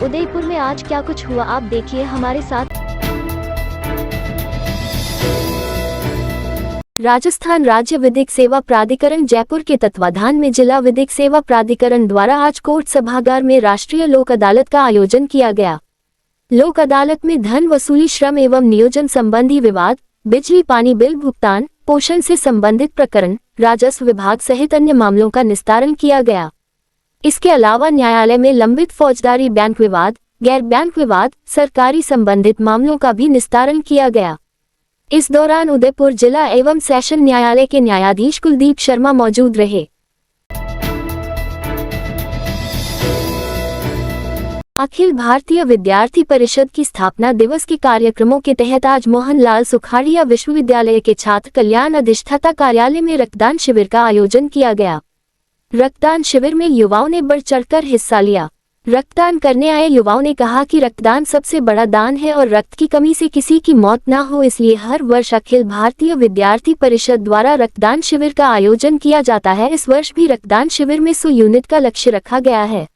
उदयपुर में आज क्या कुछ हुआ आप देखिए हमारे साथ। राजस्थान राज्य विधिक सेवा प्राधिकरण जयपुर के तत्वाधान में जिला विधिक सेवा प्राधिकरण द्वारा आज कोर्ट सभागार में राष्ट्रीय लोक अदालत का आयोजन किया गया। लोक अदालत में धन वसूली, श्रम एवं नियोजन संबंधी विवाद, बिजली पानी बिल भुगतान, पोषण से संबंधित प्रकरण, राजस्व विभाग सहित अन्य मामलों का निस्तारण किया गया। इसके अलावा न्यायालय में लंबित फौजदारी बैंक विवाद, गैर बैंक विवाद, सरकारी संबंधित मामलों का भी निस्तारण किया गया। इस दौरान उदयपुर जिला एवं सेशन न्यायालय के न्यायाधीश कुलदीप शर्मा मौजूद रहे। अखिल भारतीय विद्यार्थी परिषद की स्थापना दिवस के कार्यक्रमों के तहत आज मोहनलाल सुखाड़िया विश्वविद्यालय के छात्र कल्याण अधिष्ठाता कार्यालय में रक्तदान शिविर का आयोजन किया गया। रक्तदान शिविर में युवाओं ने बढ़ चढ़कर हिस्सा लिया। रक्तदान करने आए युवाओं ने कहा कि रक्तदान सबसे बड़ा दान है और रक्त की कमी से किसी की मौत न हो, इसलिए हर वर्ष अखिल भारतीय विद्यार्थी परिषद द्वारा रक्तदान शिविर का आयोजन किया जाता है। इस वर्ष भी रक्तदान शिविर में 100 यूनिट का लक्ष्य रखा गया है।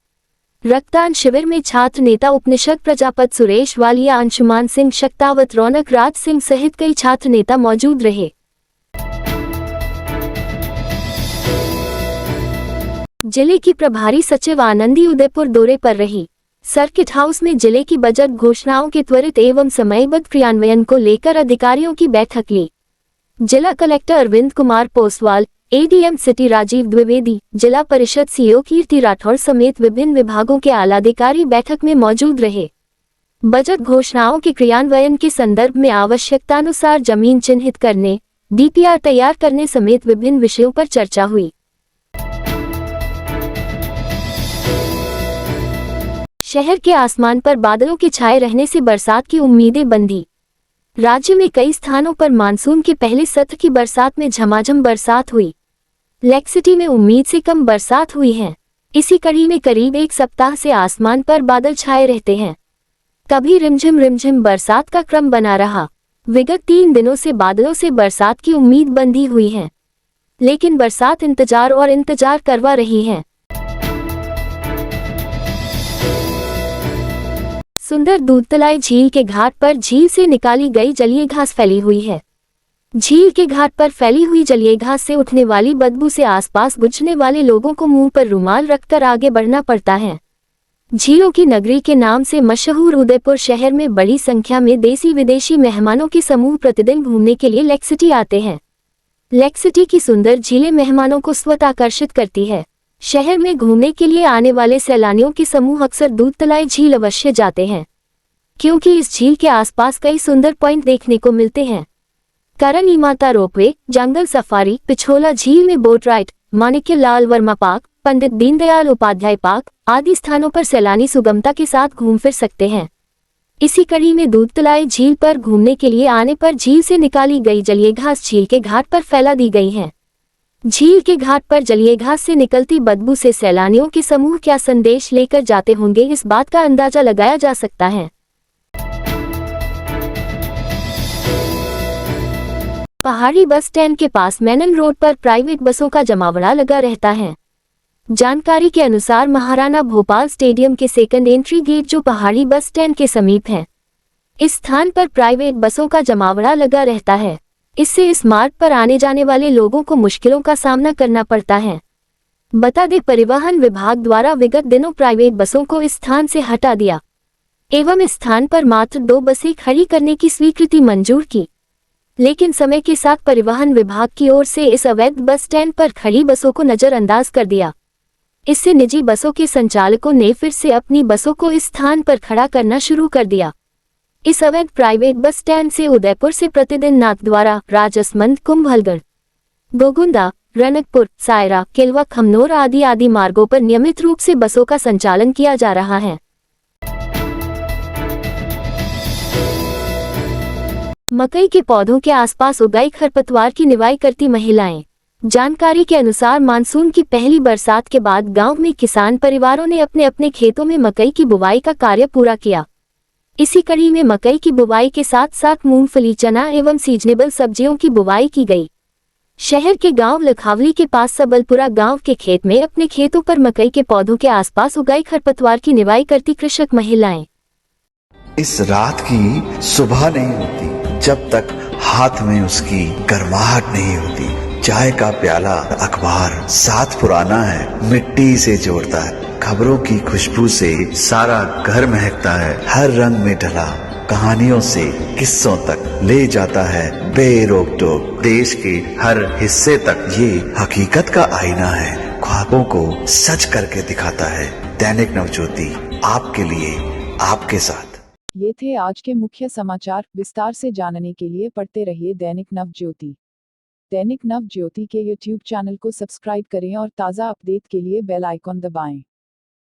रक्तदान शिविर में छात्र नेता उपनिषद प्रजापत, सुरेश वालिया, अंशुमान सिंह शक्तावत, रौनक राज सिंह सहित कई छात्र नेता मौजूद रहे। जिले की प्रभारी सचिव आनंदी उदयपुर दौरे पर रही। सर्किट हाउस में जिले की बजट घोषणाओं के त्वरित एवं समयबद्ध क्रियान्वयन को लेकर अधिकारियों की बैठक ली। जिला collector Arvind Kumar Poswal, ADM city Rajiv Dwivedi, Zila Parishad CEO कीर्ति राठौर समेत विभिन्न विभागों के आलाधिकारी बैठक में मौजूद रहे। बजट घोषणाओं के क्रियान्वयन के संदर्भ में आवश्यकतानुसार जमीन चिन्हित करने, डीपीआर तैयार करने समेत विभिन्न विषयों पर चर्चा हुई। शहर के आसमान पर बादलों के छाए रहने से बरसात की उम्मीदें बंधी। राज्य में कई स्थानों पर मानसून के पहले सत्र की बरसात में झमाझम बरसात हुई। लेक सिटी में उम्मीद से कम बरसात हुई है। इसी कड़ी में करीब एक सप्ताह से आसमान पर बादल छाए रहते हैं। कभी रिमझिम बरसात का क्रम बना रहा। विगत 3 दिनों से बादलों से बरसात की उम्मीद बंधी हुई है, लेकिन बरसात इंतजार करवा रही है। सुंदर दूधतलाई झील के घाट पर झील से निकाली गई जलीय घास फैली हुई है। झील के घाट पर फैली हुई जलीय घास से उठने वाली बदबू से आसपास गुजरने वाले लोगों को मुंह पर रुमाल रखकर आगे बढ़ना पड़ता है। झीलों की नगरी के नाम से मशहूर उदयपुर शहर में बड़ी संख्या में देसी विदेशी मेहमानों के समूह प्रतिदिन घूमने के लिए लेक सिटी आते हैं। लेक सिटी की सुंदर झीलें मेहमानों को स्वतः आकर्षित करती है। शहर में घूमने के लिए आने वाले सैलानियों के समूह अक्सर दूधतलाई झील अवश्य जाते हैं, क्योंकि इस झील के आसपास कई सुंदर पॉइंट देखने को मिलते हैं। करणी माता रोपवे, जंगल सफारी, पिछोला झील में बोट राइड, माणिक्य लाल वर्मा पार्क, पंडित दीनदयाल उपाध्याय पार्क आदि स्थानों पर सैलानी सुगमता के साथ घूम फिर सकते हैं। इसी कड़ी में दूधतलाई झील पर घूमने के लिए आने पर झील से निकाली गई जलीय घास झील के घाट पर फैला दी गई है। झील के घाट पर जलीय घास से निकलती बदबू से सैलानियों के समूह क्या संदेश लेकर जाते होंगे, इस बात का अंदाजा लगाया जा सकता है। पहाड़ी बस स्टैंड के पास मेनन रोड पर प्राइवेट बसों का जमावड़ा लगा रहता है। जानकारी के अनुसार महाराणा भोपाल स्टेडियम के सेकंड एंट्री गेट जो पहाड़ी बस स्टैंड के समीप है, इस स्थान पर प्राइवेट बसों का जमावड़ा लगा रहता है। इससे इस मार्ग पर आने जाने वाले लोगों को मुश्किलों का सामना करना पड़ता है। बता दें, परिवहन विभाग द्वारा विगत दिनों प्राइवेट बसों को इस स्थान से हटा दिया एवं इस स्थान पर मात्र 2 बसें खड़ी करने की स्वीकृति मंजूर की, लेकिन समय के साथ परिवहन विभाग की ओर से इस अवैध बस स्टैंड पर खड़ी बसों को नजरअंदाज कर दिया। इससे निजी बसों के संचालकों ने फिर से अपनी बसों को इस स्थान पर खड़ा करना शुरू कर दिया। इस अवैध प्राइवेट बस स्टैंड से उदयपुर से प्रतिदिन नाथद्वारा, राजसमंद, कुंभलगढ़, गोगुंदा, रनकपुर, सायरा, किलवा, खमनोर आदि मार्गों पर नियमित रूप से बसों का संचालन किया जा रहा है। मकई के पौधों के आसपास उगाई खरपतवार की निवाई करती महिलाएं। जानकारी के अनुसार मानसून की पहली बरसात के बाद गांव में किसान परिवारों ने अपने अपने खेतों में मकई की बुवाई का कार्य पूरा किया। इसी कड़ी में मकई की बुवाई के साथ साथ मूंगफली, चना एवं सीजनेबल सब्जियों की बुवाई की गई। शहर के गांव लखावली के पास सबलपुरा गांव के खेत में अपने खेतों पर मकई के पौधों के आसपास उगाई खरपतवार की निवाई करती कृषक महिलाएं। इस रात की सुबह नहीं होती जब तक हाथ में उसकी गर्माहट नहीं होती। चाय का प्याला, अखबार साथ पुराना है, मिट्टी से जोड़ता है। खबरों की खुशबू से सारा घर महकता है। हर रंग में ढला कहानियों से किस्सों तक ले जाता है बेरोक टोक। देश के हर हिस्से तक ये हकीकत का आईना है। ख्वाबों को सच करके दिखाता है। दैनिक नवज्योति, आपके लिए, आपके साथ। ये थे आज के मुख्य समाचार। विस्तार से जानने के लिए पढ़ते रहिए दैनिक नवज्योति। दैनिक नवज्योति के YouTube चैनल को सब्सक्राइब करें और ताज़ा अपडेट के लिए बेल आइकॉन दबाएं।